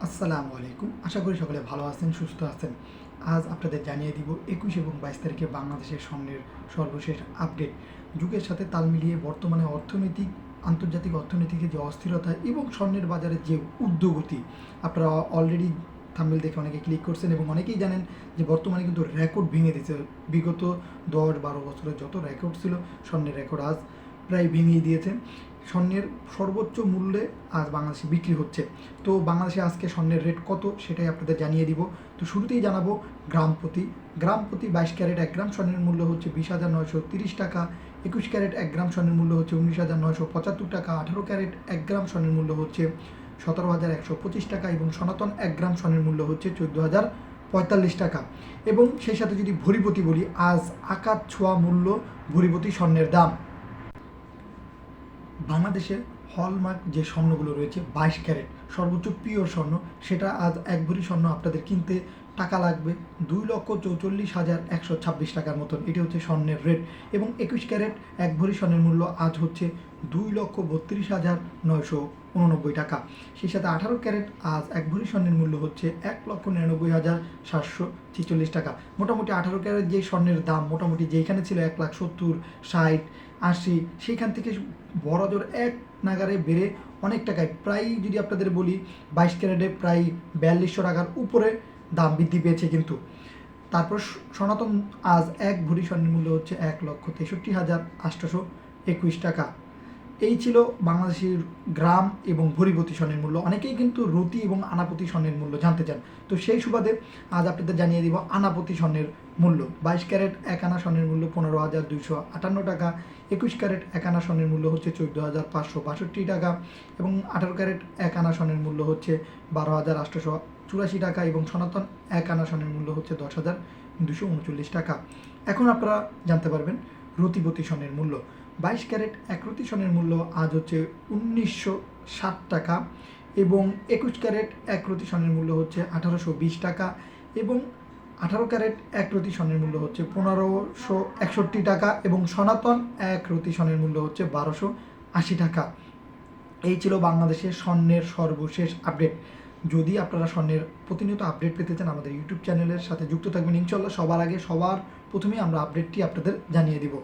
আসসালামু আলাইকুম। আশা করি সকলে ভালো আছেন, সুস্থ আছেন। আজ আপনাদের জানিয়ে দিব ২১ এবং ২২ তারিখে বাংলাদেশের স্বর্ণের সর্বশেষ আপডেট। যুগের সাথে তাল মিলিয়ে বর্তমানে আন্তর্জাতিক অর্থনীতিকে যে অস্থিরতা এবং স্বর্ণের বাজারে যে ঊর্ধ্বগতি, আপনারা অলরেডি থাম্বনেল দেখে অনেকে ক্লিক করছেন এবং অনেকেই জানেন যে বর্তমানে কিন্তু রেকর্ড ভেঙে দিয়েছে। বিগত ১০-১২ বছরের যত রেকর্ড ছিল, স্বর্ণের রেকর্ড আজ প্রায় ভেঙে দিয়েছে। স্বর্ণের সর্বোচ্চ মূল্যে আজ বাংলাদেশে বিক্রি হচ্ছে। তো বাংলাদেশে আজকে স্বর্ণের রেট কত সেটাই আপনাদের জানিয়ে দিব। তো শুরুতেই জানাবো গ্রাম প্রতি ২২ ক্যারেট ১ গ্রাম স্বর্ণের মূল্য হচ্ছে ২০,৯৩০ টাকা। ২১ ক্যারেট ১ গ্রাম স্বর্ণের মূল্য হচ্ছে ১৯,৯৭৫ টাকা। ১৮ ক্যারেট ১ গ্রাম স্বর্ণের মূল্য হচ্ছে ১৭,১২৫ টাকা এবং সনাতন ১ গ্রাম স্বর্ণের মূল্য হচ্ছে ১৪,০৪৫ টাকা। এবং সেই সাথে যদি ভরিপতি বলি, আজ আকাশ ছোঁয়া মূল্য ভরিপতি স্বর্ণের দাম। বাংলাদেশে হলমার্ক যে স্বর্ণগুলো রয়েছে ২২ ক্যারেট সর্বোচ্চ পিওর স্বর্ণ, সেটা আজ ১ ভরি স্বর্ণ আপনাদের কিনতে টাকা লাগবে ২,৪৪,১২৬ টাকার মতন। এটি হচ্ছে স্বর্ণের রেট। এবং ২১ ক্যারেট ১ ভরি স্বর্ণের মূল্য আজ হচ্ছে ২,৩২,৯৮৯ টাকা। সেই সাথে ১৮ ক্যারেট আজ ১ ভরি স্বর্ণের মূল্য হচ্ছে ১,৯৯,৭৪৬ টাকা। মোটামুটি ১৮ ক্যারেট যে স্বর্ণের দাম মোটামুটি যেখানে ছিল ১,৭০,০০০, ৬০, ৮০, সেইখান থেকে বড়জোর এক নাগারে বেড়ে অনেক টাকায়, প্রায় যদি আপনাদের বলি ২২ ক্যারেটে প্রায় ৪২০০ টাকার উপরে দাম বৃদ্ধি পেয়েছে কিন্তু। তারপর সনাতন আজ ১ ভরি স্বর্ণের মূল্য হচ্ছে ১,৬৩,৮২১ টাকা। এই ছিল বাংলাদেশের গ্রাম এবং ভরিপতি স্বর্ণের মূল্য। অনেকেই কিন্তু রতি এবং আনাপতি স্বর্ণের মূল্য জানতে চান, তো সেই সুবাদে আজ আপনাদের জানিয়ে দিব আনাপতি স্বর্ণের মূল্য। ২২ ক্যারেট ১ আনা স্বর্ণের মূল্য ১৫,২৫৮ টাকা। ২১ ক্যারেট ১ আনা স্বর্ণের মূল্য হচ্ছে ১৪,৫৬২ টাকা এবং ১৮ ক্যারেট ১ আনা স্বর্ণের মূল্য হচ্ছে ১২,৮৮৪ টাকা এবং সনাতন ১ আনা স্বর্ণের মূল্য হচ্ছে ১০,২৩৯ টাকা। এখন আপনারা জানতে পারবেন রতিপতি স্বর্ণের মূল্য। ২২ ক্যারেট ১ রতি স্বর্ণের মূল্য আজ হচ্ছে ১৯০৭ টাকা এবং ২১ ক্যারেট ১ রতি স্বর্ণের মূল্য হচ্ছে ১৮২০ টাকা এবং ১৮ ক্যারেট ১ রতি স্বর্ণের মূল্য হচ্ছে ১৫৬১ টাকা এবং সনাতন ১ রতি স্বর্ণের মূল্য হচ্ছে ১২৮০ টাকা। এই ছিল বাংলাদেশের স্বর্ণের সর্বশেষ আপডেট। যদি আপনারা স্বর্ণের প্রতিনিয়ত আপডেট পেতে চান, আমাদের ইউটিউব চ্যানেলের সাথে যুক্ত থাকবেন ইনশাল্লাহ। সবার আগে সবার প্রথমেই আমরা আপডেটটি আপনাদের জানিয়ে দিব।